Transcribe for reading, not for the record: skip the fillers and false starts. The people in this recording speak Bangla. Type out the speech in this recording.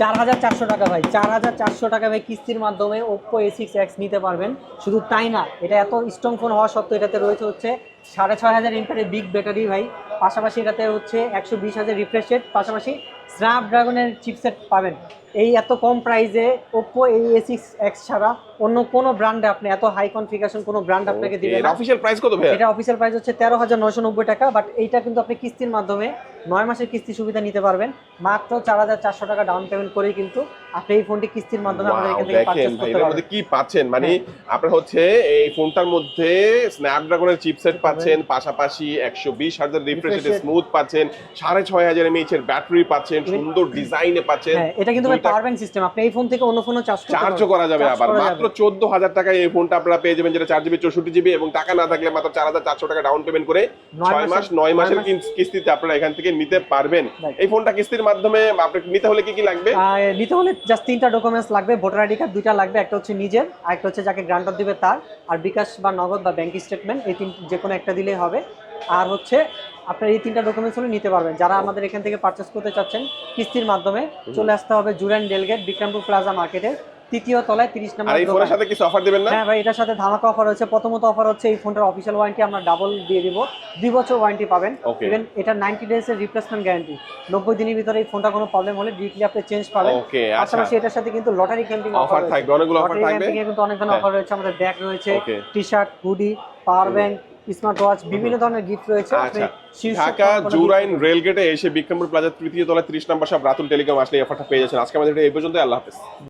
4400 টাকা ভাই, 4400 টাকা ভাই কিস্তির মাধ্যমে Oppo A6X নিতে পারবেন। শুধু তাই না, এটা এত স্ট্রং ফোন হওয়া সত্ত্বেও এটাতে রয়েছে হচ্ছে 6500 এমপিআর বিগ ব্যাটারি ভাই। পাশাপাশি এটাতে হচ্ছে 120,000 রিফ্রেশ রেট, পাশাপাশি স্ন্যাপড্রাগনের চিপসেট পাবেন। এই এত কম প্রাইসে Oppo A6X ছাড়া অন্য কোনো ব্র্যান্ডে আপনি এত হাই কনফিগারেশন কোনো ব্র্যান্ড আপনাকে দিবে না। অফিশিয়াল প্রাইস কত ভাই? এটা অফিসিয়াল প্রাইস হচ্ছে 13,990 টাকা, বাট এইটা কিন্তু আপনি কিস্তির মাধ্যমে 9 মাসের কিস্তি সুবিধা নিতে পারবেন। মাত্র 4,400 টাকা ডাউন পেমেন্ট করেই কিন্তু আপনি এই ফোনটি কিস্তির মাধ্যমে আমাদের এখান থেকে পারচেজ করতে এর মধ্যে পারবেন। কি পাচ্ছেন মানে আপনারা হচ্ছে এই ফোনটার মধ্যে স্ন্যাপড্রাগনের চিপসেট পাচ্ছেন, পাশাপাশি 120,000 রিফ্রেশ রেট স্মুথ পাচ্ছেন, 6500 mAh এর ব্যাটারি পাচ্ছেন, সুন্দর ডিজাইনে পাচ্ছেন। হ্যাঁ, এটা কিন্তু পাওয়ার ব্যাংক সিস্টেম, আপনি এই ফোন থেকে অন্য ফোনও চার্জ করা যাবে। আবার মাত্র 14,000 টাকায় এই ফোনটা আপনারা পেয়ে যাবেন, যেটা 4GB 64GB, এবং টাকা না থাকলে মাত্র 4,400 টাকা ডাউন পেমেন্ট করে 6 মাস 9 মাসের কিস্তিতে আপনারা এখান থেকে নিতে পারবেন। এই ফোনটা কিস্তির মাধ্যমে আপনি নিতে হলে কি কি লাগবে? নিতে হলে জাস্ট 3টা ডকুমেন্টস লাগবে। ভোটার আইডি কার্ড 2টা লাগবে, একটা হচ্ছে নিজের, আর একটা হচ্ছে যাকে গ্রান্টার দিবে তার, আর বিকাশ বা নগদ বা ব্যাংক স্টেটমেন্ট, এই যে কোনো একটা দিলেই হবে। আর হচ্ছে আপনার এই 3টা ডকুমেন্টস হলে নিতে পারবেন। যারা আমাদের এখান থেকে পারচেস করতে চাচ্ছেন কিস্তির মাধ্যমে, চলে আসতে হবে জুরাইন রেলগেট বিক্রমপুর প্লাজা মার্কেটের 3য় তলায় 30 নম্বর। আর এই ফোনের সাথে কিছু অফার দিবেন না? হ্যাঁ ভাই, এটার সাথে ধামাকা অফার হচ্ছে। প্রথমত অফার হচ্ছে এই ফোনটার অফিশিয়াল ওয়ারেন্টি আমরা ডাবল দিয়ে দিব, 2 বছর ওয়ারেন্টি পাবেন। ইভেন এটা 90 ডেজ এর রিপ্লেসমেন্ট গ্যারান্টি, 90 দিনের ভিতরে এই ফোনটা কোনো প্রবলেম হলে ডিরেক্টলি আপনি চেঞ্জ পাবেন। পাশাপাশি এটার সাথে কিন্তু লটারি ক্যাম্পিং অফার থাকবে, অনেকগুলো অফার থাকবে। কিন্তু অনেক ধরনের অফার রয়েছে। আমাদের ব্যাগ রয়েছে, T-shirt, hoodie, power bank, smart watch, বিভিন্ন ধরনের গিফট রয়েছে। ঢাকা জুরাইন রেলগেটে এসে বিক্রমপুর প্লাজা 3য় তলায় 30 নম্বর শপ রাতুল টেলিকম আসলে এই অফারটা পেয়ে যাচ্ছেন। আজকে আমাদের এই পর্যন্ত, আল্লাহ হাফেজ।